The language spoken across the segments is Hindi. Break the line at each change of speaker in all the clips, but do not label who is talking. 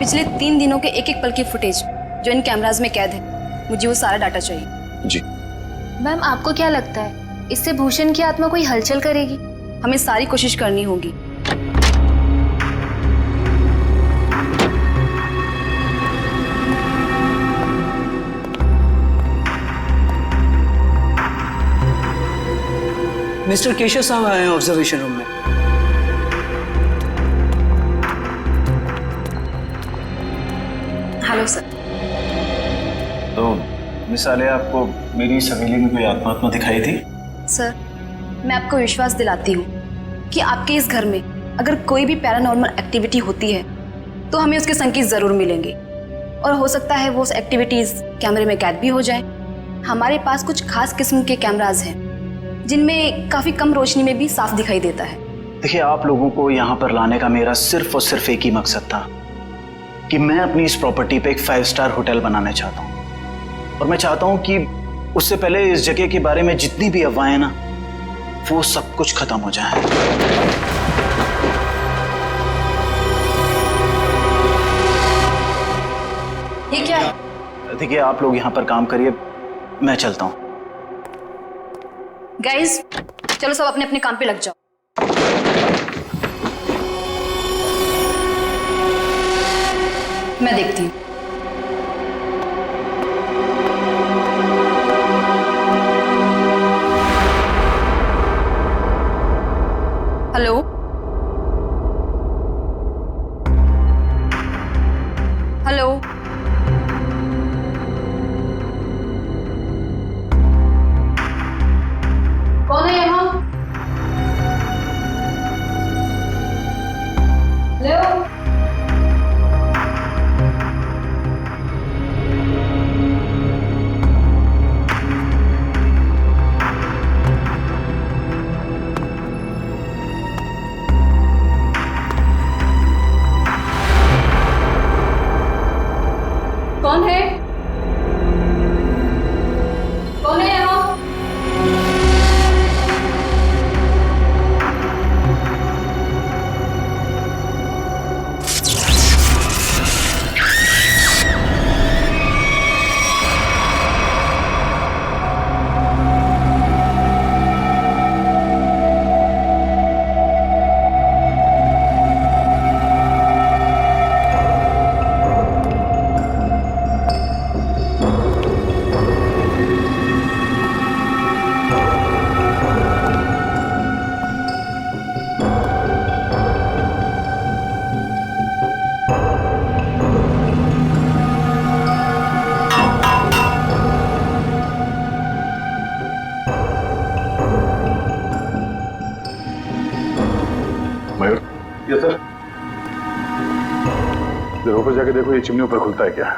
पिछले 3 दिनों के एक एक पल की फुटेज जो इन कैमराज में कैद है, मुझे वो सारा डाटा चाहिए।
जी
मैम, आपको क्या लगता है इससे भूषण की आत्मा कोई हलचल करेगी?
हमें सारी कोशिश करनी होगी।
मिस्टर केशव साहब आए हैं ऑब्जर्वेशन रूम में।
Hello sir.
तो मिस आलिया, आपको मेरी इस हवेली में कोई आत्मा दिखाई थी?
सर, मैं आपको विश्वास दिलाती हूँ कि आपके इस घर में अगर कोई भी पैरानॉर्मल एक्टिविटी होती है तो हमें उसके संकेत जरूर मिलेंगे, और हो सकता है वो एक्टिविटीज कैमरे में कैद भी हो जाए। हमारे पास कुछ खास किस्म के कैमराज हैं जिनमें काफी कम रोशनी में भी साफ दिखाई देता है।
देखिए, आप लोगों को यहाँ पर लाने का मेरा सिर्फ और सिर्फ एक ही मकसद था कि मैं अपनी इस प्रॉपर्टी पे एक 5 स्टार होटल बनाना चाहता हूँ, और मैं चाहता हूँ कि उससे पहले इस जगह के बारे में जितनी भी अफवाहें ना, वो सब कुछ खत्म हो जाए।
ये क्या है?
देखिए, आप लोग यहाँ पर काम करिए, मैं चलता हूँ।
गाइस, चलो सब अपने अपने काम पे लग जाओ। मैं देखती हूँ। हेलो, हेलो, कौन है यहाँ? हेलो, कौन है? कौन है यहाँ?
मयूर,
यस सर।
जरा ऊपर जाके देखो, ये चिमनी ऊपर खुलता है क्या?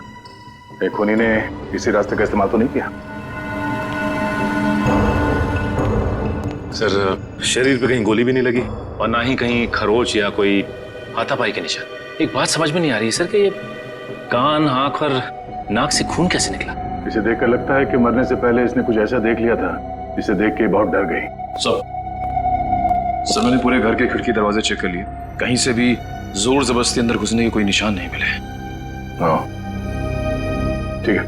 एक खूनी ने इसी रास्ते का इस्तेमाल तो नहीं किया?
सर, शरीर पे कहीं गोली भी नहीं लगी और ना ही कहीं खरोच या कोई हाथापाई के निशान। एक बात समझ में नहीं आ रही है सर कि ये कान, आंख और नाक से खून कैसे निकला?
इसे देखकर लगता है कि मरने से पहले इसने कुछ ऐसा देख लिया था जिसे देख के बहुत डर गई।
सर, मैंने पूरे घर के खिड़की दरवाजे चेक कर लिए, कहीं से भी जोर जबरदस्ती अंदर घुसने के कोई निशान नहीं मिले।
हाँ, ठीक है।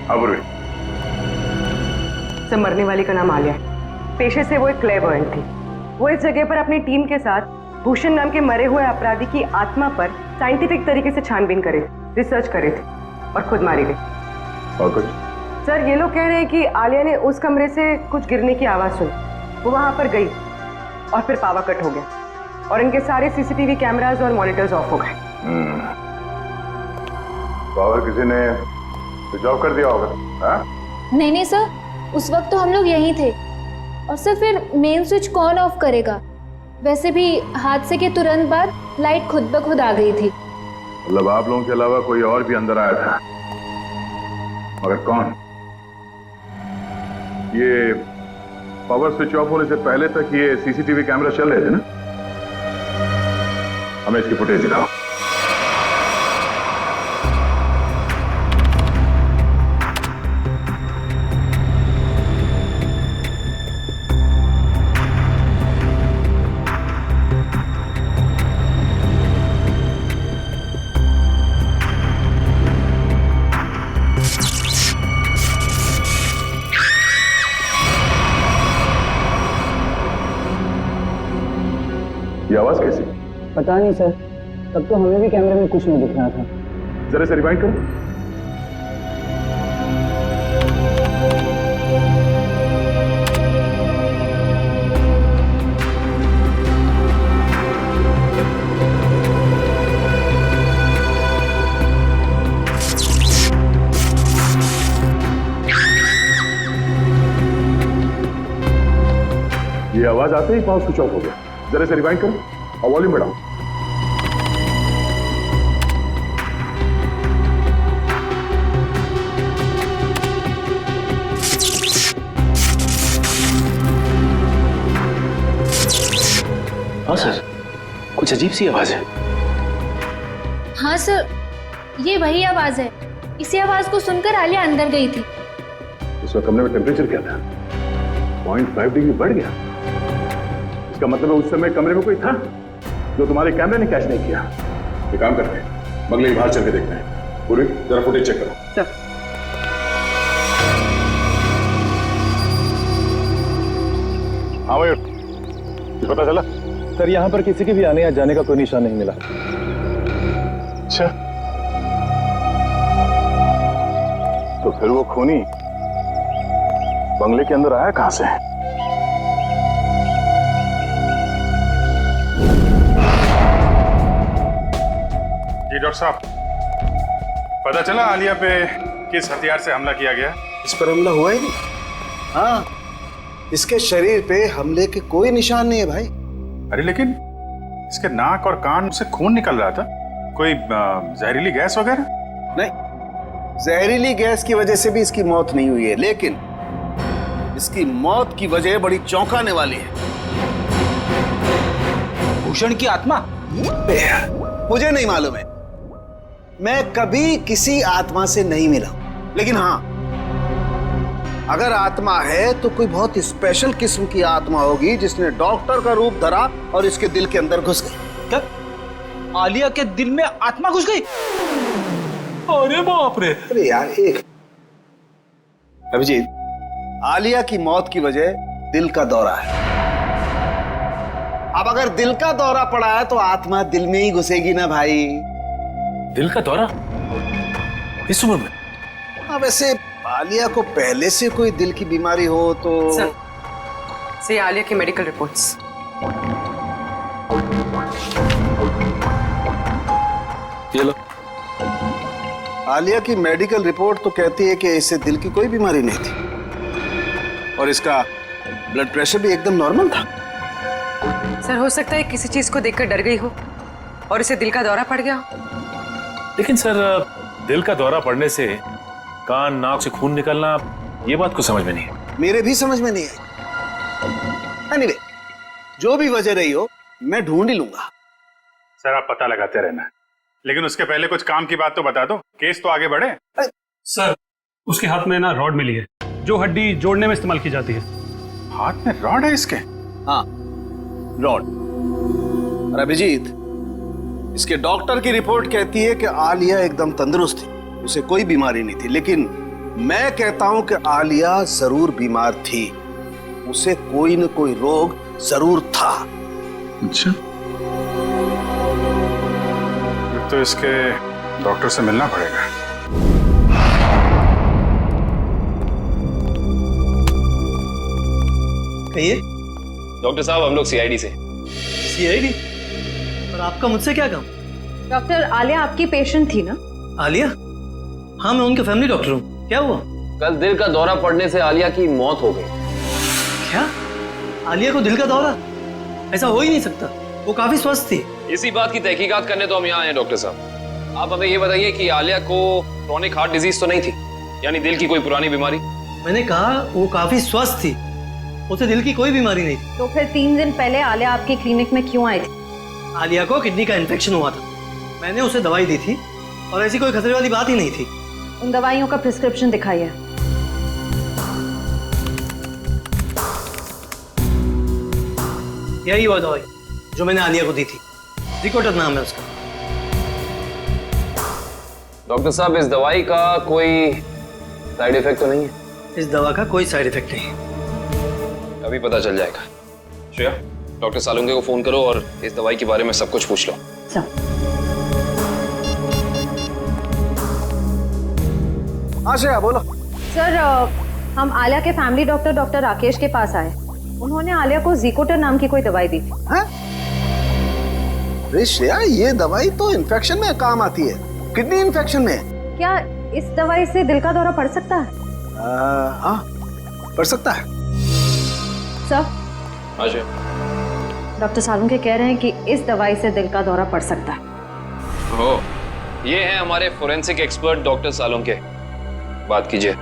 अब
सर, मरने वाली का नाम आलिया है। पेशे से वो एक क्लेयरवॉयंट थी। वो इस जगह पर अपनी टीम के साथ भूषण नाम के मरे हुए अपराधी की आत्मा पर साइंटिफिक तरीके से छानबीन करे, रिसर्च करे थे, और खुद मारी गई।
और कुछ?
सर, ये लोग कह रहे हैं कि आलिया ने उस कमरे से कुछ गिरने की आवाज सुनी। वो वहां पर गई और फिर पावर कट हो गया और इनके सारे सीसीटीवी कैमरास और मॉनिटर्स ऑफ हो गए।
पावर किसी ने स्विच ऑफ कर दिया होगा। हाँ?
नहीं नहीं सर, उस वक्त तो हम लोग यहीं थे। और सर, फिर मेन स्विच कौन ऑफ करेगा? वैसे भी हादसे के तुरंत बाद लाइट खुद ब खुद आ गई थी।
मतलब आप लोगों के अलावा कोई और भी अंदर आया था, मगर कौन? ये पावर स्विच ऑफ होने से पहले तक ये सीसीटीवी कैमरा चल रहे थे ना? हमें इसकी फुटेज दिखाओ। ये आवाज कैसी?
पता नहीं सर, तब तो हमें भी कैमरे में कुछ नहीं दिख रहा था।
जरा से रिवाइंड करो। ये आवाज आते ही पावर स्विच ऑफ हो गया। जरा से रिवाइंड करो और वॉल्यूम बढ़ाओ।
हाँ सर, कुछ अजीब सी आवाज है।
हाँ सर, ये वही आवाज है। इसी आवाज को सुनकर आलिया अंदर गई थी।
इस वक्त कमरे में टेम्परेचर क्या था? 0.5 डिग्री बढ़ गया। इसका मतलब है उस समय कमरे में कोई था जो तुम्हारे कैमरे ने कैच नहीं किया। ये काम करते हैं, बंगले के बाहर चल के देखते हैं। पूरी जरा फुटेज चेक करो।
सर,
हाँ भाई, कुछ पता चला?
सर यहाँ पर किसी के भी आने या जाने का कोई निशान नहीं मिला।
अच्छा, तो फिर वो खूनी बंगले के अंदर आया कहां से?
जी डॉक्टर साहब, पता चला आलिया पे किस हथियार से हमला किया गया?
इस पर हमला हुआ ही नहीं। हाँ, इसके शरीर पे हमले के कोई निशान नहीं है भाई।
अरे लेकिन इसके नाक और कान से खून निकल रहा था। कोई जहरीली गैस वगैरह?
नहीं, जहरीली गैस की वजह से भी इसकी मौत नहीं हुई है, लेकिन इसकी मौत की वजह बड़ी चौंकाने वाली है।
भूषण की आत्मा?
मुझे नहीं मालूम है, मैं कभी किसी आत्मा से नहीं मिला, लेकिन हाँ, अगर आत्मा है तो कोई बहुत स्पेशल किस्म की आत्मा होगी जिसने डॉक्टर का रूप धरा और इसके दिल के अंदर घुस गई।
क्या आलिया के दिल में आत्मा घुस गई? अरे बाप रे!
अरे यार, एक अभिजीत, आलिया की मौत की वजह दिल का दौरा है। अब अगर दिल का दौरा पड़ा है तो आत्मा दिल में ही घुसेगी ना भाई।
दिल का दौरा इस उम्र में?
हाँ, वैसे आलिया को पहले से कोई दिल की बीमारी हो तो
सर, आलिया की मेडिकल रिपोर्ट्स।
ये लो।
आलिया की मेडिकल रिपोर्ट तो कहती है कि इसे दिल की कोई बीमारी नहीं थी और इसका ब्लड प्रेशर भी एकदम नॉर्मल था।
सर, हो सकता है किसी चीज को देखकर डर गई हो और इसे दिल का दौरा पड़ गया हो।
लेकिन सर, दिल का दौरा पड़ने से कान नाक से खून निकलना, ये बात को समझ में नहीं है।
मेरे भी समझ में नहीं आई। एनीवे, जो भी वजह रही हो, मैं ढूंढ ही लूंगा।
सर, आप पता लगाते रहना, लेकिन उसके पहले कुछ काम की बात तो बता दो, केस तो आगे बढ़े।
सर, उसके हाथ में ना रॉड मिली है जो हड्डी जोड़ने में इस्तेमाल की जाती है।
हाथ में रॉड है इसके?
हाँ, रॉड। और अभिजीत, इसके डॉक्टर की रिपोर्ट कहती है कि आलिया एकदम तंदुरुस्त थी, उसे कोई बीमारी नहीं थी, लेकिन मैं कहता हूं कि आलिया जरूर बीमार थी, उसे कोई न कोई रोग जरूर था।
अच्छा, तो इसके डॉक्टर से मिलना पड़ेगा।
कहिए।
डॉक्टर साहब, हम लोग सीआईडी से।
सीआईडी? और आपका मुझसे क्या काम?
डॉक्टर, आलिया आपकी पेशेंट थी ना?
आलिया? हाँ, मैं उनके फैमिली डॉक्टर हूँ। क्या हुआ?
कल दिल का दौरा पड़ने से आलिया की मौत हो गई।
क्या? आलिया को दिल का दौरा? ऐसा हो ही नहीं सकता, वो काफी स्वस्थ थी।
इसी बात की तहकीकात करने तो हम यहाँ आए हैं डॉक्टर साहब। आप हमें ये बताइए कि आलिया को क्रोनिक हार्ट डिजीज तो नहीं थी, यानी दिल की कोई पुरानी बीमारी?
मैंने कहा वो काफी स्वस्थ थी, उसे दिल की कोई बीमारी नहीं थी।
तो फिर 3 दिन पहले आलिया आपकी क्लिनिक में क्यों आई थी?
आलिया को किडनी का इन्फेक्शन हुआ था, मैंने उसे दवाई दी थी और ऐसी कोई खतरे वाली बात ही नहीं थी।
उन दवाइयों का प्रिस्क्रिप्शन दिखाइए।
यही वो दवाई जो मैंने आलिया को दी थी, रिकोटर नाम है उसका।
डॉक्टर साहब, इस दवाई का कोई साइड इफेक्ट तो नहीं है?
इस दवा का कोई साइड इफेक्ट नहीं है।
अभी पता चल जाएगा। श्रेया, डॉक्टर सालुंके को फोन करो और इस दवाई के बारे में सब कुछ पूछ लो।
हाँ श्रेया बोलो।
सर हम आलिया के फैमिली डॉक्टर डॉक्टर राकेश के पास आए। उन्होंने आलिया को जीकोटर नाम की कोई दवाई दी थी।
हाँ? अरे श्रेया, ये दवाई तो इन्फेक्शन में काम आती है, किडनी इन्फेक्शन में।
क्या इस दवाई से दिल का दौरा पड़ सकता है?
हाँ, पड़ सकता है।
सर,
हाँ जी।
डॉक्टर सालुंके कह रहे हैं कि इस दवाई से दिल का दौरा पड़ सकता है।
ओ, ये है हमारे फोरेंसिक एक्सपर्ट डॉक्टर सालुंके, बात कीजिए।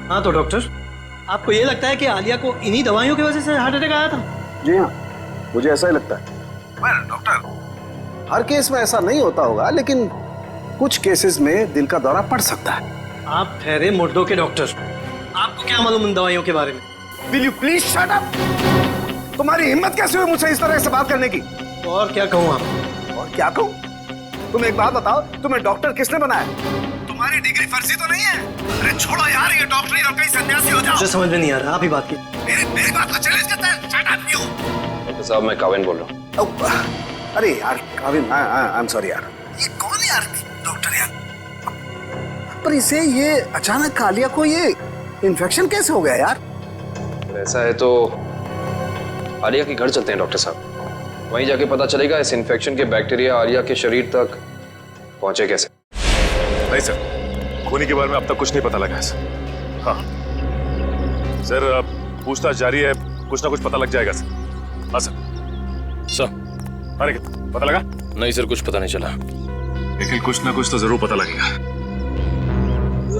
हाँ तो डॉक्टर, आपको ये लगता है कि आलिया को इन्हीं दवाइयों की वजह से हार्ट अटैक आया था?
जी हाँ, मुझे ऐसा ही लगता है।
वेल डॉक्टर, हर केस में ऐसा नहीं होता होगा, लेकिन कुछ केसेस में दिल का दौरा पड़ सकता है।
आप ठहरे मुर्दों के डॉक्टर, आपको क्या मालूम उन दवाइयों के बारे में?
Will you please shut up? तुम्हारी हिम्मत कैसे हुई मुझसे इस तरह से बात करने की?
और क्या कहूँ आप?
और क्या कहूँ? तुम एक बात बताओ, तुम्हें डॉक्टर किसने बनाया? तुम्हारी डिग्री फर्जी तो नहीं है? अरे छोड़ो यार, ये डॉक्टरी और कहीं सन्यासी हो जाओ।
मुझे समझ में नहीं आ रहा, आप ही बात की।
मेरी बात को चैलेंज करता है? Shut up you!
डॉक्टर साहब, मैं काविन बोल रहा हूँ।
अरे यार काविन, आई एम सॉरी यार। ये कौन है यार डॉक्टर यार? पर इसे ये अचानक आलिया को ये इन्फेक्शन कैसे हो गया यार?
ऐसा है तो आलिया के घर चलते हैं डॉक्टर साहब, वहीं जाके पता चलेगा इस इन्फेक्शन के बैक्टीरिया आलिया के शरीर तक पहुंचे कैसे।
नहीं सर, खूनी के बारे में अब तक कुछ नहीं पता लगा है सर। हाँ सर, पूछताछ जारी है, कुछ ना कुछ पता लग जाएगा सर। हाँ सर। अरे पता लगा?
नहीं सर, कुछ पता नहीं चला,
लेकिन कुछ ना कुछ तो जरूर पता लगेगा।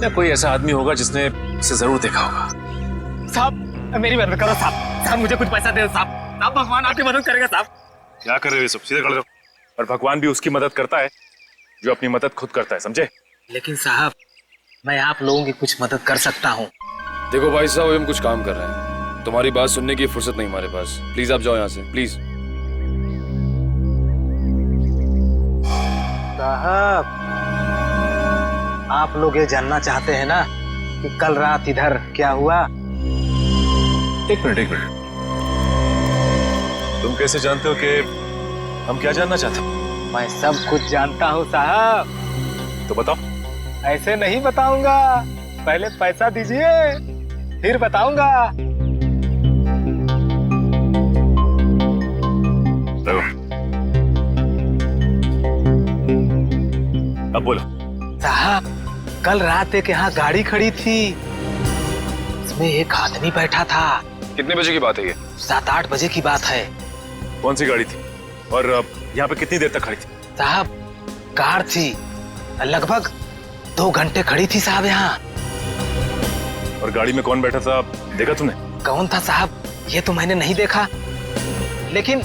कोई ऐसा आदमी होगा जिसने इसे जरूर देखा होगा।
साहब मेरी मदद करो साहब, साहब मुझे कुछ पैसा दे साहब, साहब भगवान आपकी मदद करेगा साहब।
क्या कर रहे हो ये सब? सीधे खड़े रहो। और भगवान भी उसकी मदद करता है जो अपनी मदद खुद करता है, समझे?
लेकिन साहब, मैं आप लोगों की कुछ मदद कर सकता हूँ।
देखो भाई साहब, हम कुछ काम कर रहे हैं, तुम्हारी बात सुनने की फुर्सत नहीं हमारे पास। प्लीज आप जाओ यहाँ से, प्लीज।
साहब, आप लोग ये जानना चाहते हैं ना कि कल रात इधर क्या हुआ?
एक मिनट, तुम कैसे जानते हो कि हम क्या जानना चाहते हैं?
मैं सब कुछ जानता हूँ साहब।
तो बताओ।
ऐसे नहीं बताऊंगा, पहले पैसा दीजिए फिर बताऊंगा।
अब बोलो।
साहब, कल रात एक यहाँ गाड़ी खड़ी थी, इसमें एक आदमी बैठा था।
कितने बजे की बात है ये?
7-8 बजे की बात है।
कौन सी गाड़ी थी और यहाँ पे कितनी देर तक खड़ी थी?
साहब, कार थी, लगभग 2 घंटे खड़ी थी साहब यहाँ।
और गाड़ी में कौन बैठा था, देखा तुमने?
कौन था साहब, ये तो मैंने नहीं देखा, लेकिन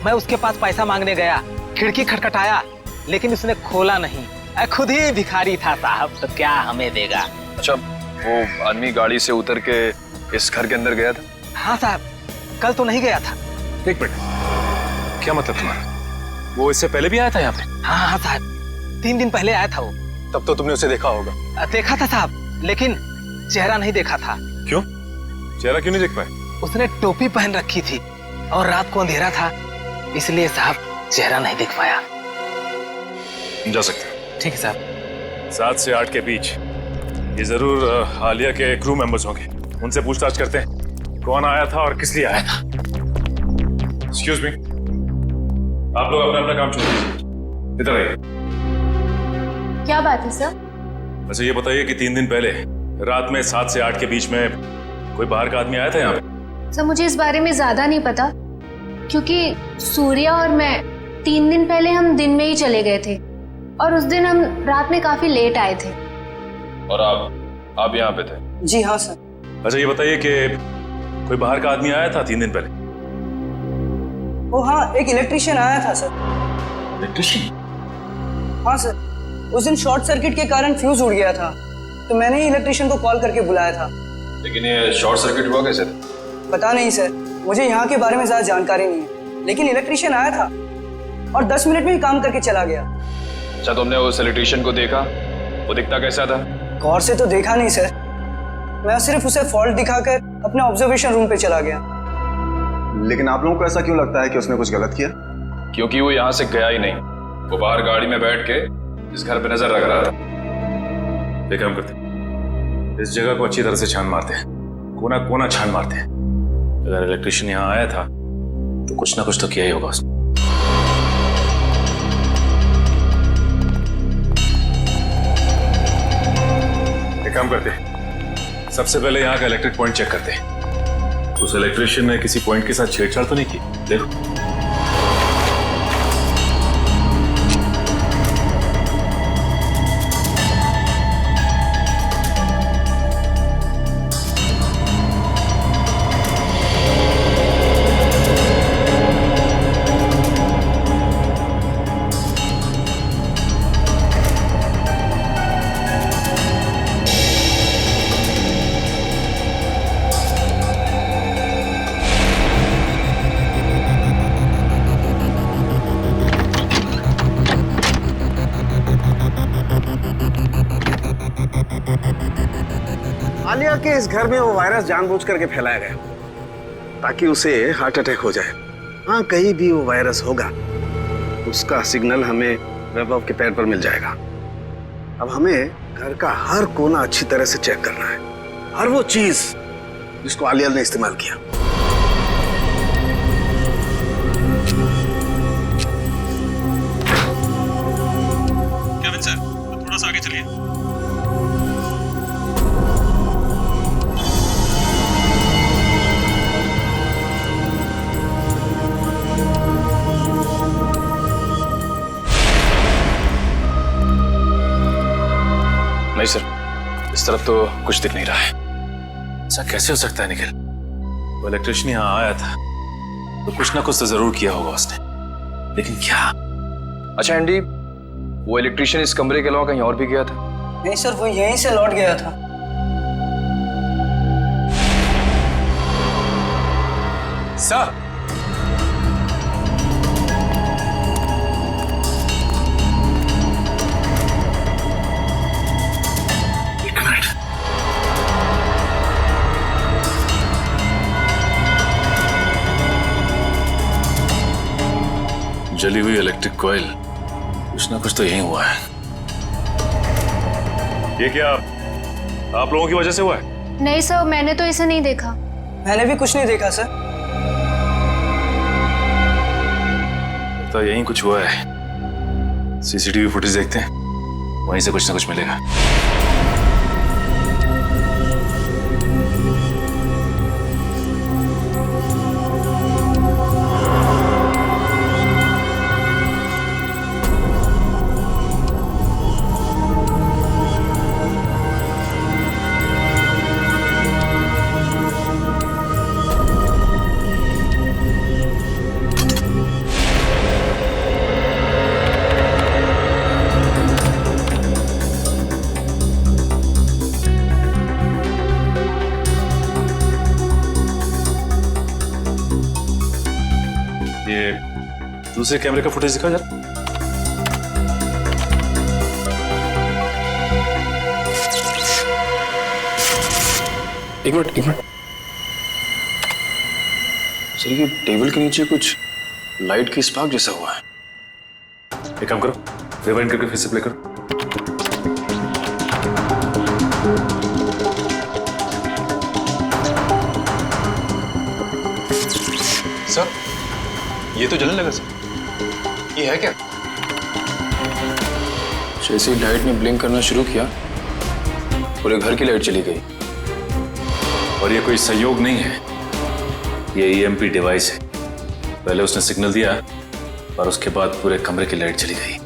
मैं उसके पास पैसा मांगने गया, खिड़की खटखटाया, लेकिन उसने खोला नहीं। खुद ही भिखारी था साहब, तो क्या हमें देगा।
अच्छा, वो आदमी गाड़ी से उतर के इस घर के अंदर गया था?
हाँ साहब, कल तो नहीं गया था।
एक मिनट, क्या मतलब तुम्हारा? वो इससे पहले भी आया था यहाँ पे?
हाँ साहब, 3 दिन पहले आया था वो।
तब तो तुमने उसे देखा होगा।
देखा था साहब, लेकिन चेहरा नहीं देखा था।
क्यों? चेहरा क्यों नहीं देख पाए?
उसने टोपी पहन रखी थी और रात को अंधेरा था, इसलिए साहब चेहरा नहीं देख पाया।
जा सकते।
ठीक है साहब।
7 से 8 के बीच ये जरूर आलिया के क्रू मेंबर्स होंगे, उनसे पूछताछ करते हैं कौन आया था और किस लिए आया था। एक्सक्यूज मी, आप लोग अपना अपना काम छोड़ दीजिए, इधर आइए।
क्या बात है सर?
अच्छा ये बताइए कि 3 दिन पहले रात में 7 से 8 के बीच में कोई बाहर का आदमी आया था यहाँ पे?
सर मुझे इस बारे में ज्यादा नहीं पता, क्योंकि सूर्या और मैं 3 दिन पहले हम दिन में ही चले गए थे और उस दिन हम रात में काफी लेट आए थे।
और आप यहाँ पे थे?
जी हाँ सर।
अच्छा ये बताइए कि कोई बाहर का आदमी आया था 3 दिन पहले?
वो हाँ, एक इलेक्ट्रिशियन आया था सर।
इलेक्ट्रिशियन?
हाँ सर, उस दिन शॉर्ट सर्किट के कारण फ्यूज उड़ गया था, तो मैंने ही इलेक्ट्रिशियन को कॉल करके बुलाया था।
लेकिन ये शॉर्ट सर्किट हुआ कैसे?
पता नहीं सर, मुझे यहाँ के बारे में ज्यादा जानकारी नहीं है, लेकिन इलेक्ट्रिशियन आया था और 10 मिनट में ही काम करके चला गया।
अच्छा, तुमने उस इलेक्ट्रिशियन को देखा? वो दिखता कैसा था?
गौर से तो देखा नहीं सर, मैं सिर्फ उसे फॉल्ट दिखाकर अपने ऑब्जर्वेशन रूम पे चला गया।
लेकिन आप लोगों को ऐसा क्यों लगता है कि उसने कुछ गलत किया?
क्योंकि वो यहाँ से गया ही नहीं, वो बाहर गाड़ी में बैठ के इस घर पे नजर रख रहा था।
एक काम करते हैं, इस जगह को अच्छी तरह से छान मारते हैं, कोना कोना छान मारते हैं। अगर इलेक्ट्रिशियन यहाँ आया था तो कुछ ना कुछ तो किया ही होगा उसने। एक काम करते हैं, सबसे पहले यहाँ का इलेक्ट्रिक पॉइंट चेक करते हैं। उस इलेक्ट्रिशियन ने किसी पॉइंट के साथ छेड़छाड़ तो नहीं की? देखो।
आलिया के इस घर में वो वायरस जानबूझ करके फैलाया गया ताकि उसे हार्ट अटैक हो जाए। हाँ, कहीं भी वो वायरस होगा उसका सिग्नल हमें वैभव के पैर पर मिल जाएगा। अब हमें घर का हर कोना अच्छी तरह से चेक करना है, हर वो चीज जिसको आलिया ने इस्तेमाल किया।
केविन सर, थोड़ा सा आगे चलिए।
नहीं सर, इस तरफ तो कुछ दिख नहीं रहा है। ऐसा कैसे हो सकता है निखिल? वो इलेक्ट्रिशियन यहाँ आया था तो कुछ ना कुछ तो जरूर किया होगा उसने, लेकिन क्या?
अच्छा एंडी, वो इलेक्ट्रिशियन इस कमरे के अलावा कहीं और भी गया था?
नहीं सर, वो यहीं से लौट गया था।
सर, एक मिनट। जली हुई इलेक्ट्रिक कॉइल, कुछ ना कुछ तो यही हुआ है। ये क्या आप लोगों की वजह से हुआ है?
नहीं सर, मैंने तो इसे नहीं देखा।
मैंने भी कुछ नहीं देखा सर।
तो यही कुछ हुआ है। सीसीटीवी फुटेज देखते हैं, वहीं से कुछ ना कुछ मिलेगा। दूसरे कैमरे का फुटेज दिखा जरा।
एक मिनट। सर, ये टेबल के नीचे कुछ लाइट की स्पार्क जैसा हुआ है।
एक काम करो, रिवाइंड करके फिर से प्ले करो।
सर, ये तो जलने लगा सर। ये है क्या? जैसे ही लाइट ने ब्लिंक करना शुरू किया, पूरे घर की लाइट चली गई।
और ये कोई संयोग नहीं है, ये ईएमपी डिवाइस है। पहले उसने सिग्नल दिया और उसके बाद पूरे कमरे की लाइट चली गई।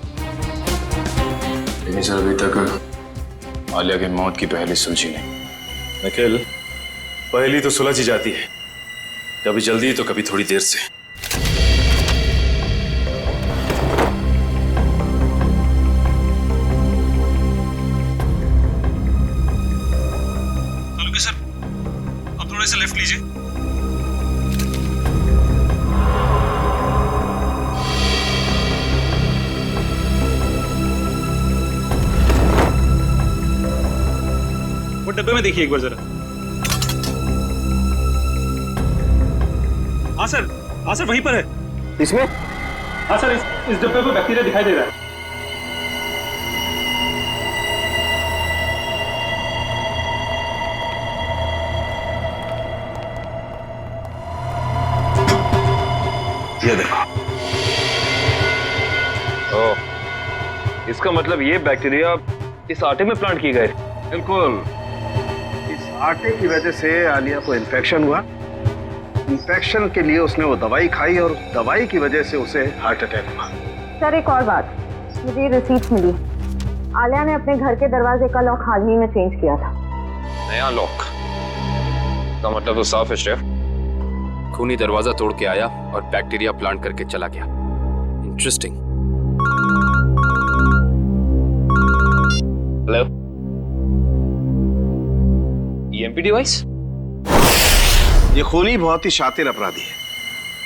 लेकिन सर, अभी तक आलिया की मौत की पहली सुलझी नहीं।
निखिल, पहली तो सुलझ ही जाती है, कभी जल्दी तो कभी थोड़ी देर से।
सर, अब थोड़े से लेफ्ट लीजिए। वो डब्बे में देखिए एक बार जरा। हाँ सर वहीं पर है।
इसमें?
हाँ सर, इस डब्बे पर बैक्टीरिया दिखाई दे रहा है।
ये देखो।
इसका मतलब ये बैक्टीरिया इस आटे में प्लांट किए गए।
बिल्कुल, इस आटे की वजह से आलिया को इन्फेक्शन हुआ। इन्फेक्शन के लिए उसने वो दवाई खाई और दवाई की वजह से उसे हार्ट अटैक हुआ।
सर एक और बात, मुझे रिसीट्स मिली। आलिया ने अपने घर के दरवाजे का लॉक हाल ही में चेंज किया था।
नया लॉक का मतलब तो साफ है शेफ। खूनी दरवाजा तोड़ के आया और बैक्टीरिया प्लांट करके चला गया। इंटरेस्टिंग। Hello, EMP device?
ये खूनी बहुत ही शातिर अपराधी है।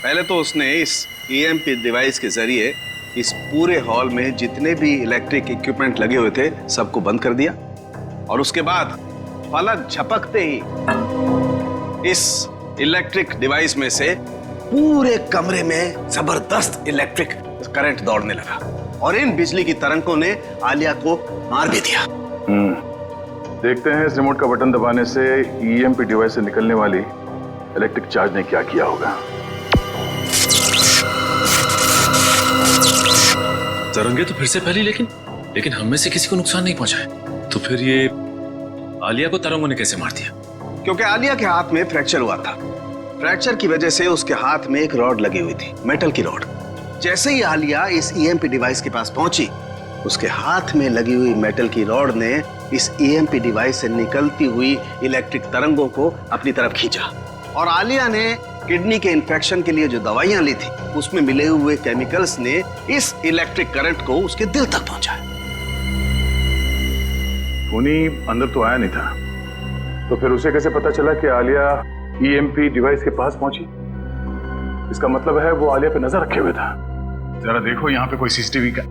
पहले तो उसने इस ईएमपी डिवाइस के जरिए इस पूरे हॉल में जितने भी इलेक्ट्रिक इक्विपमेंट लगे हुए थे सबको बंद कर दिया, और उसके बाद पलक झपकते ही इस इलेक्ट्रिक डिवाइस में से पूरे कमरे में जबरदस्त इलेक्ट्रिक करंट दौड़ने लगा और इन बिजली की तरंगों ने आलिया को मार भी दिया।
देखते हैं इस रिमोट का बटन दबाने से ईएमपी डिवाइस से निकलने वाली इलेक्ट्रिक चार्ज ने क्या किया होगा।
तरंगे तो फिर से फैली, लेकिन हम में से किसी को नुकसान नहीं पहुंचा है। तो फिर ये आलिया को तरंगों ने कैसे मार दिया?
क्योंकि आलिया के हाथ में फ्रैक्चर हुआ था। फ्रैक्चर की वजह से उसके हाथ में एक रॉड लगी हुई थी, मेटल की रॉड। जैसे ही आलिया इस ईएमपी डिवाइस के पास पहुंची, उसके हाथ में लगी हुई मेटल की रॉड ने इस ईएमपी डिवाइस से निकलती हुई इलेक्ट्रिक तरंगों को अपनी तरफ खींचा, और आलिया ने किडनी के इन्फेक्शन के लिए जो दवाइयां ली थी उसमें मिले हुए केमिकल्स ने इस इलेक्ट्रिक करंट को उसके दिल तक पहुंचाया।
खूनी अंदर तो आया नहीं था, तो फिर उसे कैसे पता चला कि आलिया ईएमपी डिवाइस के पास पहुंची? इसका मतलब है वो आलिया पे नजर रखे हुए था। जरा देखो यहाँ पे कोई सीसीटीवी का।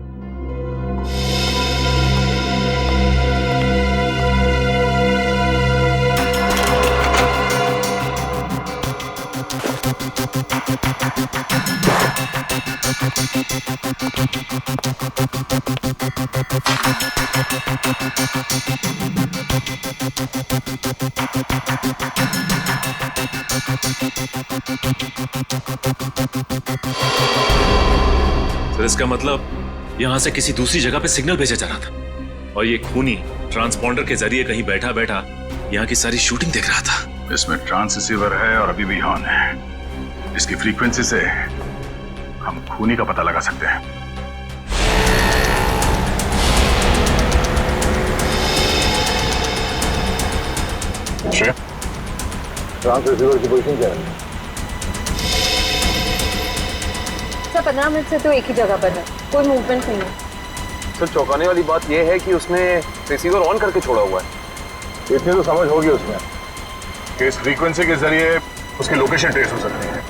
तो इसका मतलब यहां से किसी दूसरी जगह पे सिग्नल भेजा जा रहा था, और ये खूनी ट्रांसपॉन्डर के जरिए कहीं बैठा बैठा यहाँ की सारी शूटिंग देख रहा था।
इसमें ट्रांससीवर है और अभी भी ऑन है। इसकी फ्रीक्वेंसी से हम खूनी का पता लगा सकते हैं। ट्रांससीवर की पोजीशन क्या है?
सर 15 मिनट से तो एक ही जगह पर है, कोई मूवमेंट नहीं है।
सर चौंकाने वाली बात यह है कि उसने रिसीवर ऑन करके छोड़ा हुआ है।
इतनी तो समझ होगी उसमें कि इस फ्रीक्वेंसी के जरिए उसकी लोकेशन ट्रेस हो सकती है।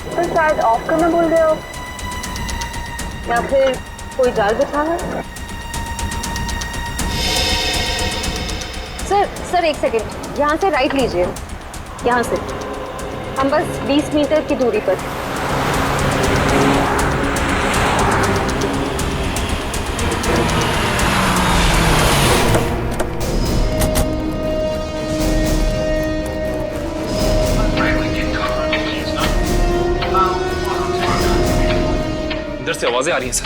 तो शायद ऑफ करना भूल गए हो, या फिर कोई जाल बिछा है। सर एक सेकंड, यहाँ से राइट लीजिए, यहाँ से। हम बस 20 मीटर की दूरी पर।
इधर से आवाजें आ रही हैं सर।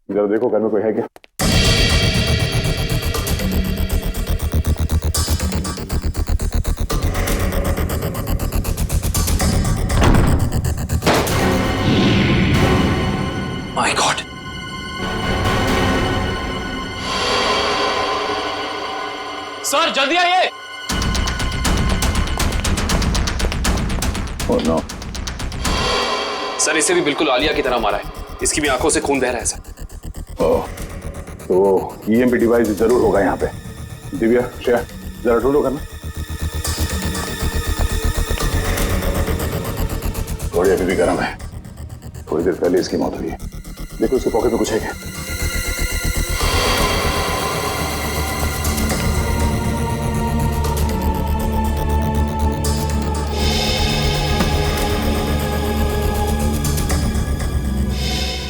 जरा देखो घर में कोई है क्या?
माय गॉड,
सर जल्दी आइए।
Oh, no.
सर इसे भी बिल्कुल आलिया की तरह मारा है, इसकी भी आंखों से खून बह रहा है सर।
तो ईएमपी डिवाइस जरूर होगा यहाँ पे। दिव्या, श्रेया, जरा ढूंढो करना। थोड़ी अभी भी गर्म है, थोड़ी देर पहले इसकी मौत हुई है। देखो उसके पॉकेट में कुछ है क्या?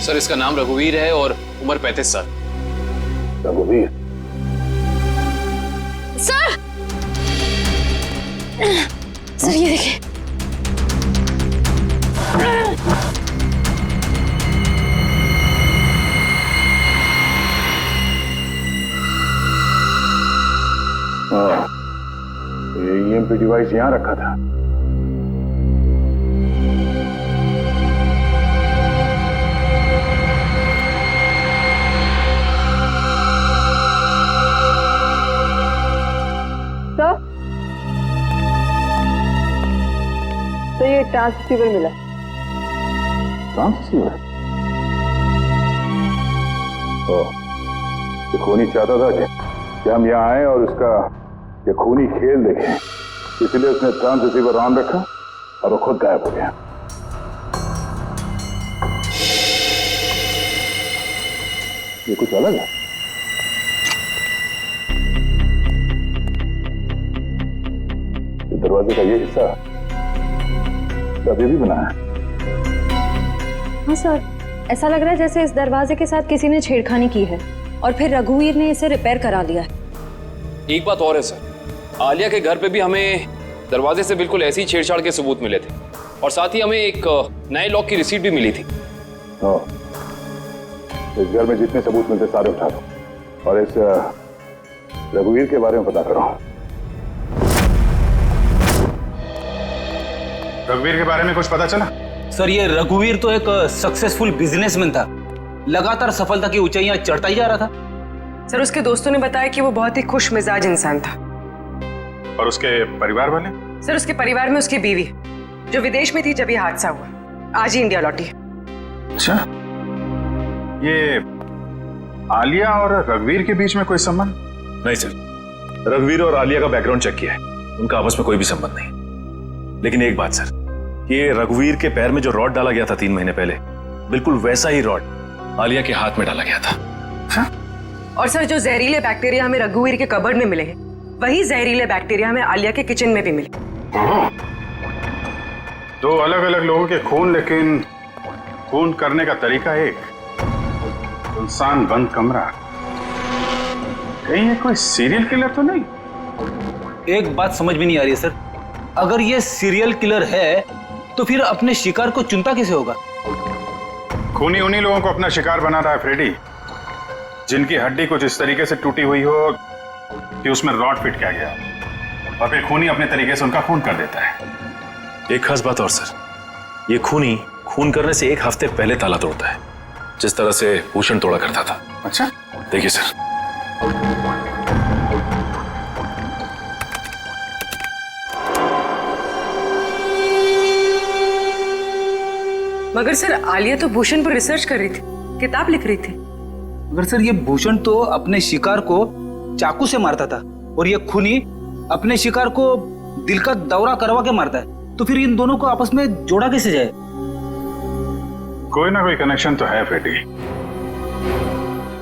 सर इसका नाम रघुवीर है और उम्र 35 साल।
रघुवीर?
सर सर ये देखिए।
हाँ, ये ईएमपी डिवाइस यहाँ रखा था।
तो ये ट्रांससीवर मिला।
ट्रांससीवर? ये खूनी चाहता था कि हम यहाँ आए और उसका ये खूनी खेल देखें, इसलिए उसने ट्रांससीवर ऑन रखा और वो खुद गायब हो गया। ये कुछ अलग है। ये दरवाजे का ये हिस्सा अभी भी बना है।
हाँ सर, ऐसा लग रहा है जैसे इस दरवाजे के साथ किसी ने छेड़खानी की है और फिर रघुवीर ने इसे रिपेयर करा लिया है।
एक बात और है सर, आलिया के घर पे भी हमें दरवाजे से बिल्कुल ऐसी छेड़छाड़ के सबूत मिले थे और साथ ही हमें एक नए लॉक की रिसीट भी मिली थी।
इस घर में जितने सबूत मिलते सारे उठा दो और इस रघुवीर के बारे में पता करो।
रघुवीर के बारे में कुछ पता चला?
सर ये रघुवीर तो एक सक्सेसफुल बिजनेसमैन था, लगातार सफलता की ऊंचाइयां चढ़ता ही जा रहा था।
सर उसके दोस्तों ने बताया कि वो बहुत ही खुश मिजाज इंसान था।
और उसके परिवार वाले?
सर उसके परिवार में उसकी बीवी जो विदेश में थी जब ये हादसा हुआ, आज ही इंडिया लौटी है।
अच्छा, ये आलिया और रघुवीर के बीच में कोई संबंध?
नहीं सर, रघुवीर और आलिया का बैकग्राउंड चेक किया है, उनका आपस में कोई भी संबंध नहीं। लेकिन एक बात सर, ये रघुवीर के पैर में जो रॉड डाला गया था 3 महीने पहले, बिल्कुल वैसा ही रॉड आलिया के हाथ में डाला गया था।
हाँ? और सर जो जहरीले बैक्टीरिया हमें रघुवीर के कबर्ड में मिले हैं, वही जहरीले बैक्टीरिया हमें आलिया के किचन में भी मिले।
दो अलग अलग लोगों के खून, लेकिन खून करने का तरीका एक। इंसान बंद कमरा, कहीं ये कोई सीरियल किलर तो नहीं?
एक बात समझ में नहीं आ रही है सर, अगर ये सीरियल किलर है तो फिर अपने शिकार को चुनता कैसे होगा?
खूनी उन्हीं लोगों को अपना शिकार बना रहा है फ्रेडी, जिनकी हड्डी कुछ इस तरीके से टूटी हुई हो कि उसमें रॉड फिट किया गया, और फिर खूनी अपने तरीके से उनका खून कर देता है।
एक खास बात और सर, ये खूनी खून करने से 1 हफ्ते पहले ताला तोड़ता है, जिस तरह से भूषण तोड़ा करता था।
अच्छा,
देखिए सर।
मगर सर आलिया तो भूषण पर रिसर्च कर रही थी, किताब लिख रही थी।
मगर सर ये भूषण तो अपने शिकार को चाकू से मारता था और ये खूनी अपने शिकार को दिल का दौरा करवा के मारता है, तो फिर इन दोनों को आपस में जोड़ा कैसे जाए?
कोई ना कोई कनेक्शन तो है फ्रेडी,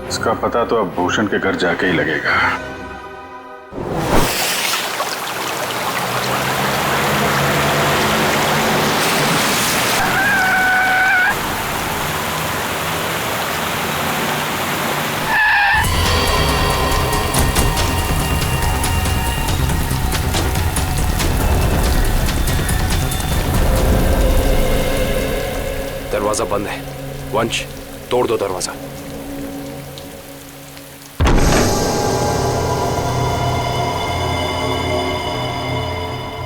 इसका पता तो अब भूषण के घर जाके ही लगेगा।
दरवाजा बंद है, वंश तोड़ दो दरवाजा।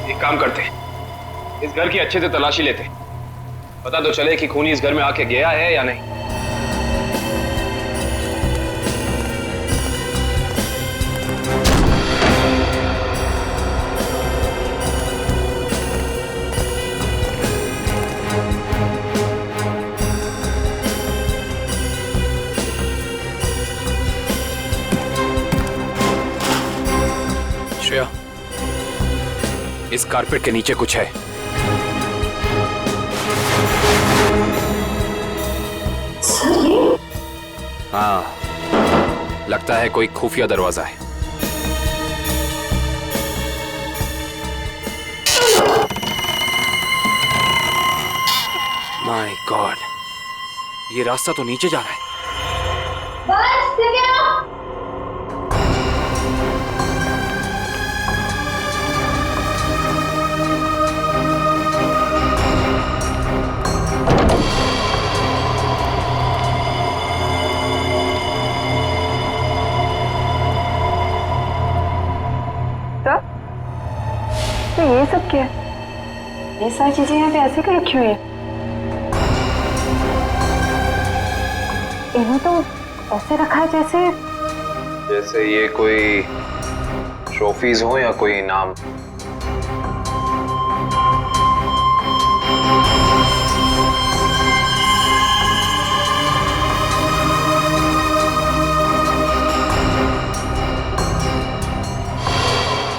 एक काम करते, इस घर की अच्छे से तलाशी लेते, पता तो चले कि खूनी इस घर में आके गया है या नहीं। श्रेया, इस कारपेट के नीचे कुछ है।
सर ये
हाँ, लगता है कोई खुफिया दरवाजा है। माय गॉड, ये रास्ता तो नीचे जा रहा है।
बस दिव्या।
तो ये सब क्या है? ये सारी चीजें यहाँ पे ऐसे क्यों रखी हुई है? इन्हें तो ऐसे रखा है
जैसे ये कोई ट्रॉफीज हो या कोई इनाम।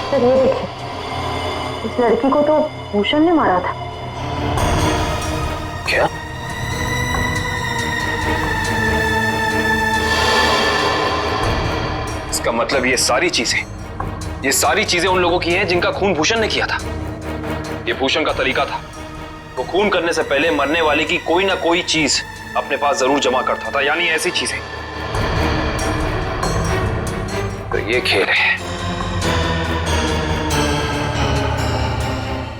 सर ये देखिए, इस लड़की को तो भूषण ने मारा था।
क्या? इसका मतलब ये सारी चीजें उन लोगों की हैं जिनका खून भूषण ने किया था। ये भूषण का तरीका था, वो खून करने से पहले मरने वाले की कोई ना कोई चीज अपने पास जरूर जमा करता था, यानी ऐसी चीजें। तो ये खेल है।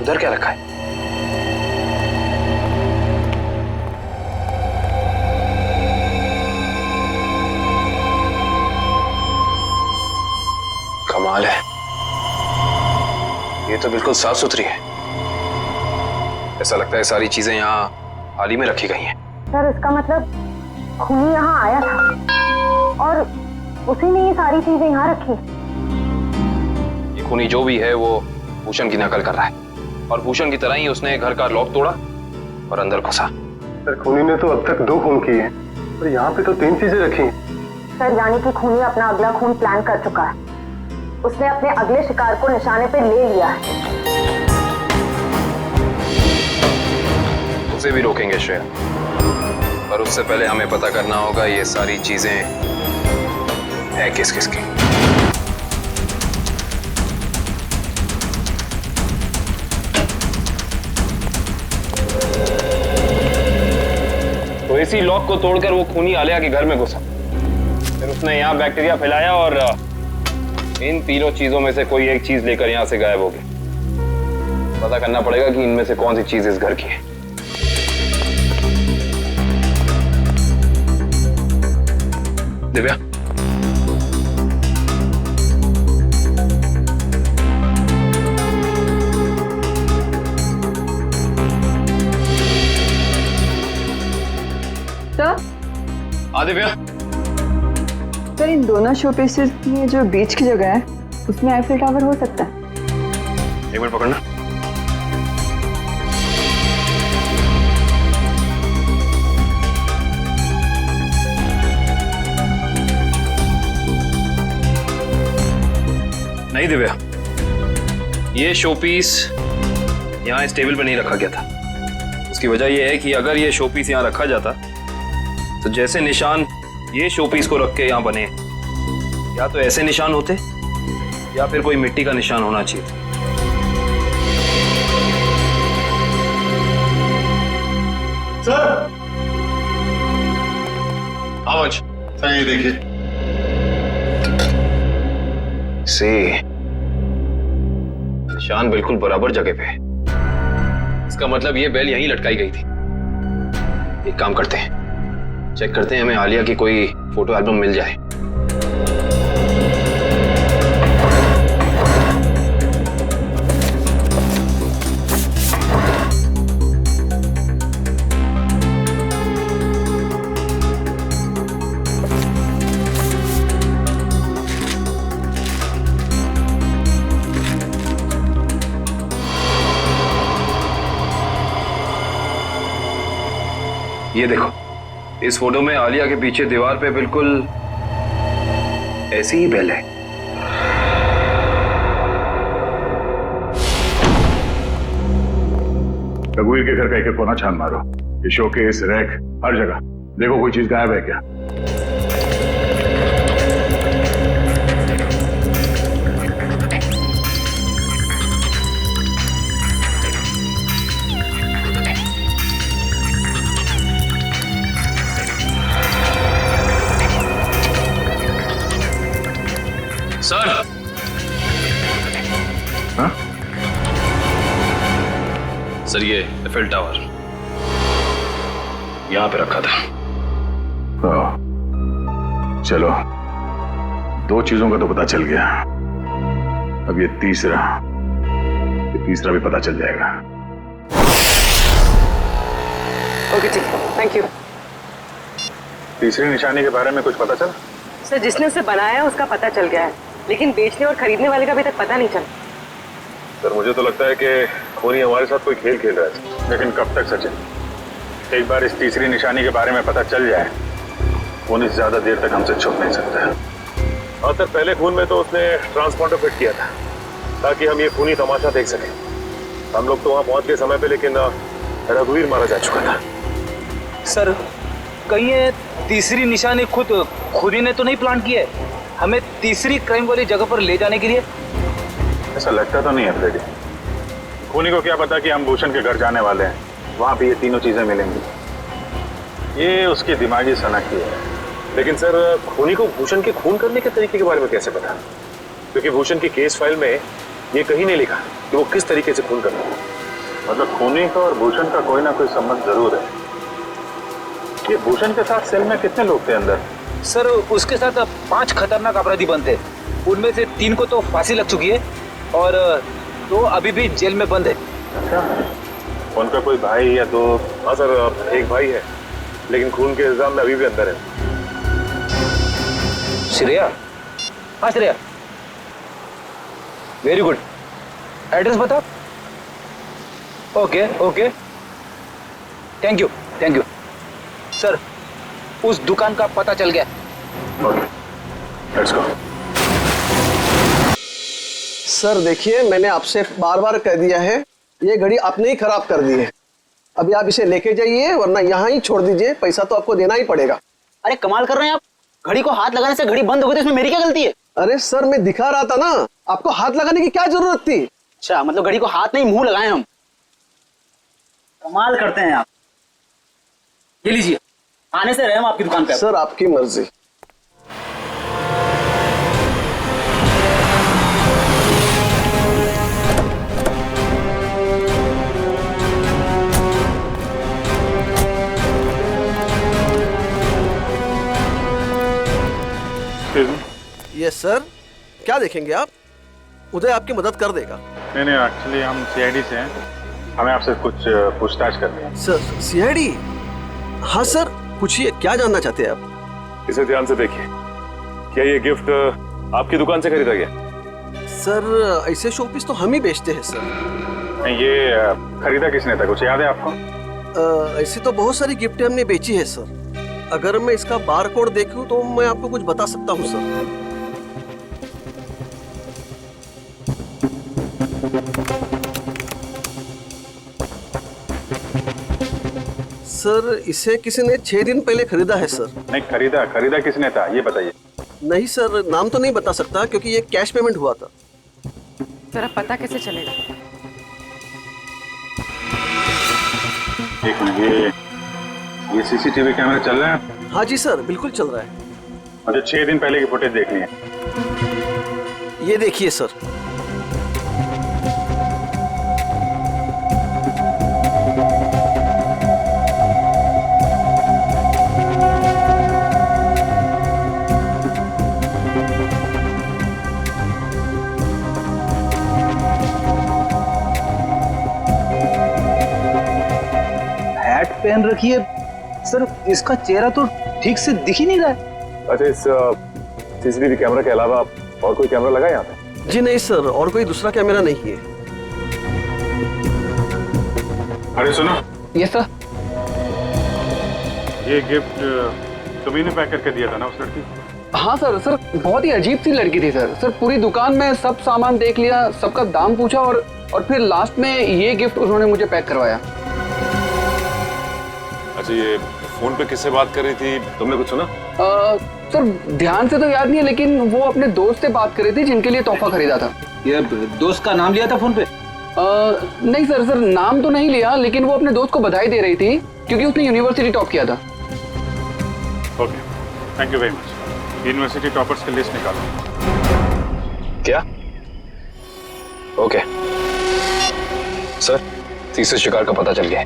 उधर क्या रखा है? कमाल है, ये तो बिल्कुल साफ सुथरी है। ऐसा लगता है सारी चीजें यहाँ हाल ही में रखी गई हैं।
सर इसका मतलब खूनी यहाँ आया था और उसी ने ये सारी चीजें यहाँ रखी।
ये खूनी जो भी है वो भूषण की नकल कर रहा है, और भूषण की तरह ही उसने घर का लॉक तोड़ा और अंदर घुसा।
सर खूनी ने तो अब तक 2 खून किए हैं और यहाँ पे तो 3 चीजें रखी हैं।
सर यानी कि खूनी अपना अगला खून प्लान कर चुका है। उसने अपने अगले शिकार को निशाने पे ले लिया है।
उसे भी रोकेंगे श्रेया, पर उससे पहले हमें पता करना होगा ये सारी चीजें है किस किस की। तो इसी लॉक को तोड़कर वो खूनी आलिया के घर में घुसा, फिर उसने यहाँ बैक्टीरिया फैलाया और इन तीनों चीजों में से कोई एक चीज लेकर यहाँ से गायब हो गया। पता करना पड़ेगा कि इनमें से कौन सी चीज इस घर की है। दिव्या,
सर
दिव्या,
सर इन दोनों शो पीसेस में जो बीच की जगह है उसमें आईफिल टावर हो सकता है।
एक मिनट पकड़ना। नहीं दिव्या, ये शोपीस यहाँ इस टेबल पे नहीं रखा गया था। उसकी वजह यह है कि अगर ये शोपीस यहाँ रखा जाता तो जैसे निशान ये शोपीस को रख के यहाँ बने, या तो ऐसे निशान होते या फिर कोई मिट्टी का निशान होना चाहिए था।
सर
आवाज
सर ये देखिए,
निशान बिल्कुल बराबर जगह पे है। इसका मतलब ये बेल यहीं लटकाई गई थी। एक काम करते हैं, चेक करते हैं हमें आलिया की कोई फोटो एल्बम मिल जाए। ये देखो, इस फोटो में आलिया के पीछे दीवार पे बिल्कुल ऐसी ही बेल है।
रघुवीर के घर का एक कोना छान मारो, ये शोकेस, रैक, हर जगह देखो कोई चीज गायब है क्या।
सर ये एफएल टावर यहां पे रखा था।
चलो, 2 चीजों का तो पता चल गया, अब ये तीसरा भी पता चल जाएगा।
ओके ठीक है, थैंक यू।
तीसरी निशानी के बारे में कुछ पता चला?
सर जिसने उसे बनाया है उसका पता चल गया है, लेकिन बेचने और खरीदने वाले का अभी तक पता नहीं चला।
सर मुझे तो लगता है कि खूनी हमारे साथ कोई खेल खेल रहा है, लेकिन कब तक सचिन? एक बार इस तीसरी निशानी के बारे में पता चल जाए, खूनी ज्यादा देर तक हमसे छुप नहीं सकता है। हाँ सर, पहले खून में तो उसने ट्रांसपॉन्डर फिट किया था ताकि हम ये खूनी तमाशा देख सकें। हम लोग तो वहां पहुंच गए समय पे, लेकिन रघुवीर मारा जा चुका था।
सर कहीं ये तीसरी निशानी खुद ही ने तो नहीं प्लान की है हमें तीसरी क्राइम वाली जगह पर ले जाने के लिए?
ऐसा लगता तो नहीं है फ्रेडी। खूनी को क्या पता कि हम भूषण के घर जाने वाले हैं, वहां भी ये तीनों चीजें मिलेंगी। ये उसकी दिमागी सनकी है। लेकिन सर खूनी को भूषण के खून करने के तरीके के बारे में कैसे पता? क्योंकि भूषण की केस फाइल में ये कहीं नहीं लिखा कि वो किस तरीके से खून करता है। मतलब खूनी का और भूषण का कोई ना कोई संबंध जरूर है। ये भूषण के साथ सेल में कितने लोग थे अंदर?
सर उसके साथ 5 खतरनाक अपराधी बंद थे, उनमें से 3 को तो फांसी लग चुकी है और 2 अभी भी जेल में बंद है।
अच्छा, उनका कोई भाई या 2? हाँ सर, एक भाई है, लेकिन खून के इल्जाम में अभी भी अंदर है।
श्रेया? हाँ श्रेया, वेरी गुड। एड्रेस बता। Okay okay, thank you thank you. Sir उस दुकान का पता चल गया।
Okay, let's go.
सर देखिए, मैंने आपसे बार बार कह दिया है, ये घड़ी आपने ही खराब कर दी है। अभी आप इसे लेके जाइए, वरना यहाँ ही छोड़ दीजिए, पैसा तो आपको देना ही पड़ेगा।
अरे कमाल कर रहे हैं आप, घड़ी को हाथ लगाने से घड़ी बंद हो गई तो इसमें मेरी क्या गलती है?
अरे सर मैं दिखा रहा था ना, आपको हाथ लगाने की क्या जरूरत थी?
अच्छा, मतलब घड़ी को हाथ नहीं मुंह लगाए हम। कमाल करते हैं आप। ये लीजिए, आने से रहे हम आपकी दुकान पे।
सर आपकी मर्जी। यस सर, क्या देखेंगे आप? उदय आपकी मदद कर देगा।
नहीं, एक्चुअली हम सीआईडी से हैं, हमें आपसे कुछ पूछताछ करनी है।
Sir CID? हाँ सर, पूछिए, क्या जानना चाहते हैं आप?
इसे ध्यान से देखिए, क्या ये गिफ्ट आपकी दुकान से खरीदा गया?
सर ऐसे शोपीस तो हम ही बेचते हैं सर।
नहीं, ये खरीदा किसने था, कुछ याद है आपको?
ऐसी तो बहुत सारी गिफ्टें हमने बेची है सर। अगर मैं इसका बार कोड देखूं तो मैं आपको कुछ बता सकता हूं सर। सर इसे किसी ने 6 दिन पहले खरीदा है सर।
नहीं, खरीदा किसने था ये बताइए।
नहीं सर, नाम तो नहीं बता सकता क्योंकि ये कैश पेमेंट हुआ था।
जरा पता कैसे चलेगा?
एक मिनट, ये सीसीटीवी कैमरा चल रहा है?
हाँ जी सर, बिल्कुल चल रहा है।
मुझे 6 दिन पहले की फुटेज देखनी है।
ये देखिए सर।
पहन रखी है सर, इसका चेहरा तो ठीक से दिख ही नहीं रहा है।
अच्छा, इस सीसीटीवी कैमरा के अलावा और कोई कैमरा लगा यहाँ पे?
जी नहीं सर, और कोई दूसरा कैमरा नहीं है।
अरे सुनो।
Yes sir.
ये गिफ्ट तुम्ही ने पैक करके दिया था ना उस लड़की?
हाँ सर, बहुत ही अजीब सी लड़की थी सर। पूरी दुकान में सब सामान देख लिया, सबका दाम पूछा और फिर लास्ट में ये गिफ्ट उन्होंने मुझे पैक करवाया।
अच्छा, ये फोन पे किससे बात कर रही थी, तुमने कुछ सुना?
सर ध्यान से तो याद नहीं है, लेकिन वो अपने दोस्त से बात कर रही थी जिनके लिए तोहफा खरीदा था।
ये दोस्त का नाम लिया था फोन पे?
नहीं सर, नाम तो नहीं लिया, लेकिन वो अपने दोस्त को बधाई दे रही थी क्योंकि उसने यूनिवर्सिटी टॉप किया था।
Okay, thank you very much. University toppers की लिस्ट निकालो।
क्या? ओके सर, तीसरे शिकार का पता चल गया है।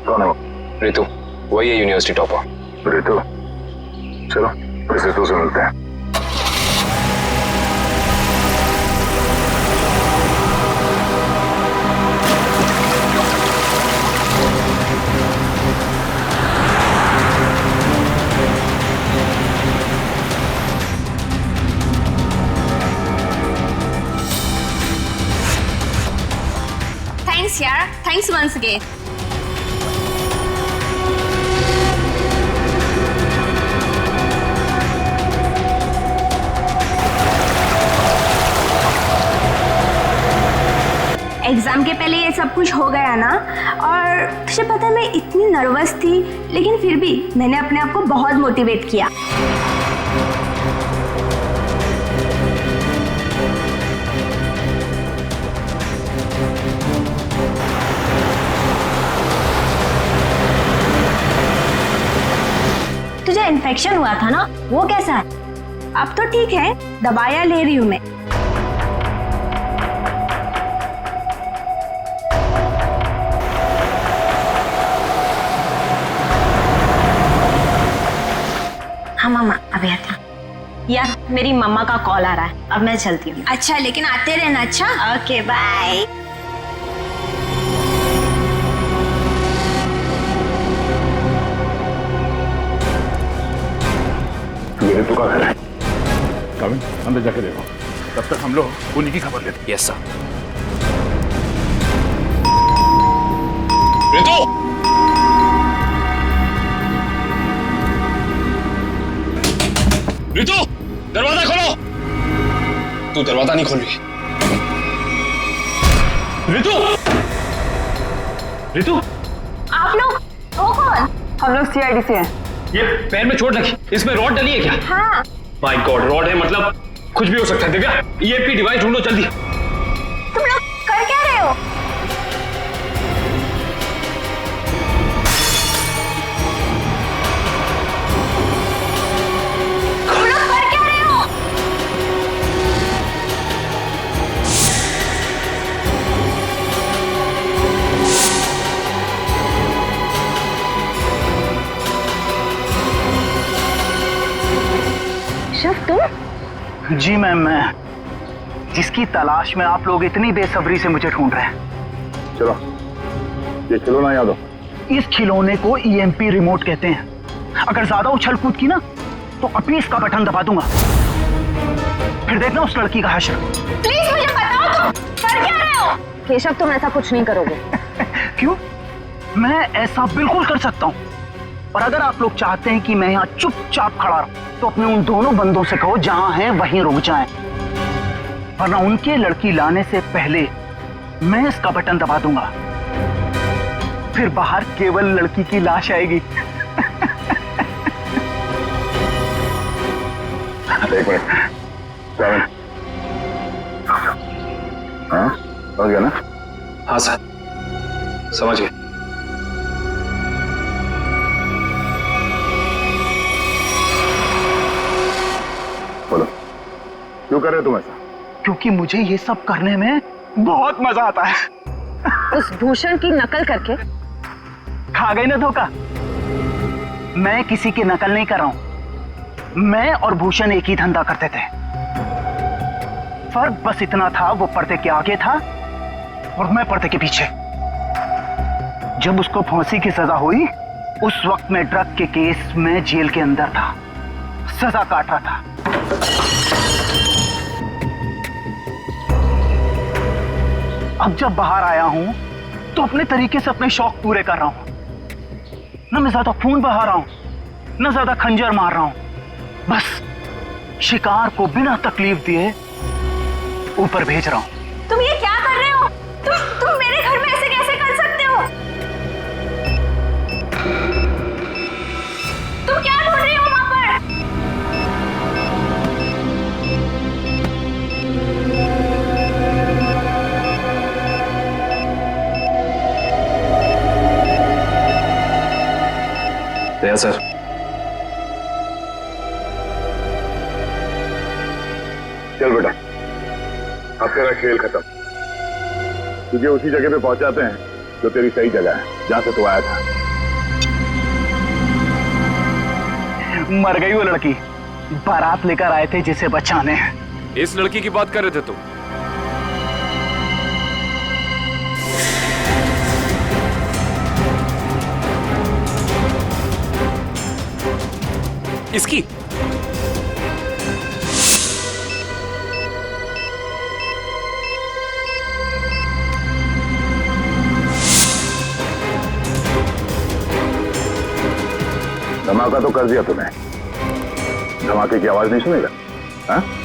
कौन है वो?
रितु, वही है यूनिवर्सिटी टॉपर।
रितु, चलो इस रितु से मिलते हैं।
Thanks यार, thanks once again.
एग्जाम के पहले ये सब कुछ हो गया ना, और तुझे पता है मैं इतनी नर्वस थी, लेकिन फिर भी मैंने अपने आप को बहुत मोटिवेट किया। तुझे इन्फेक्शन हुआ था ना, वो कैसा है? अब तो ठीक है, दवाइयाँ ले रही हूँ मैं। हाँ मामा, अभी आता। यार मेरी मम्मा का कॉल आ रहा है, अब मैं चलती हूँ।
अच्छा, लेकिन आते रहना। अच्छा,
ओके बाय।
ये रितु का घर है। कमिंग, अंदर जाके देखो। तब तक हम लोग उन्हीं की खबर लेते हैं।
Yes sir. रितु! रितु, दरवाजा खोलो। तू दरवाजा नहीं खोल रही। रितु! रितु!
आप लोग हो कौन?
हम लोग सीआईडी से हैं।
ये पैर में चोट लगी, इसमें रॉड डली है क्या?
हाँ।
माय गॉड, रॉड है मतलब कुछ भी हो सकता है। दिव्या, ईएमपी डिवाइस ढूंढो जल्दी।
तुम लोग कर क्या रहे हो? तुम लोग कर क्या रहे हो? शफ, तुम?
जी मैम, मैं जिसकी तलाश में आप लोग इतनी बेसब्री से मुझे ढूंढ रहे हैं।
चलो, ये खिलौना याद हो।
इस खिलौने को ईएमपी रिमोट कहते हैं। अगर ज्यादा उछल कूद की ना तो अभी इसका बटन दबा दूंगा, फिर देखना उस लड़की का हश्र।
प्लीज मुझे बताओ, तुम कर क्या रहे हो? केशव, तुम ऐसा कुछ नहीं करोगे।
क्यों? मैं ऐसा बिल्कुल कर सकता हूँ। और अगर आप लोग चाहते हैं कि मैं यहाँ चुपचाप खड़ा रहूं तो अपने उन दोनों बंदों से कहो जहां हैं वहीं रुक जाएं, वरना उनके लड़की लाने से पहले मैं इसका बटन दबा दूंगा, फिर बाहर केवल लड़की की लाश आएगी।
एक मिनट, हाँ हो गया ना?
हाँ सर, समझ गए।
बोलो, क्यों कर रहे हो तुम ऐसा?
क्योंकि मुझे ये सब करने में बहुत मजा आता है।
उस भूषण की नकल करके
खा गई ना धोखा। मैं किसी की नकल नहीं कर रहा हूं। मैं और भूषण एक ही धंधा करते थे। फर्क बस इतना था, वो पर्दे के आगे था और मैं पर्दे के पीछे। जब उसको फांसी की सजा हुई उस वक्त मैं ड्रग के केस में जेल के अंदर था, सजा काट रहा था। अब जब बाहर आया हूं तो अपने तरीके से अपने शौक पूरे कर रहा हूं। ना मैं ज्यादा खून बहा रहा हूं, ना ज्यादा खंजर मार रहा हूं, बस शिकार को बिना तकलीफ दिए ऊपर भेज रहा हूं।
तुम ये क्या कर रहे हो? तुम मेरे घर में ऐसे कैसे कर सकते हो? तुम क्या ढूंढ रही हो वहां पर?
दया सर,
चल बेटा, अब तेरा खेल खत्म। तुझे उसी जगह पे पहुंचाते हैं जो तेरी सही जगह है, जहां से तू आया था।
मर गई वो लड़की, बारात लेकर आए थे जिसे बचाने।
इस लड़की की बात कर रहे थे तुम? इसकी?
धमाका तो कर दिया तूने, धमाके की आवाज नहीं सुनेगा? हाँ?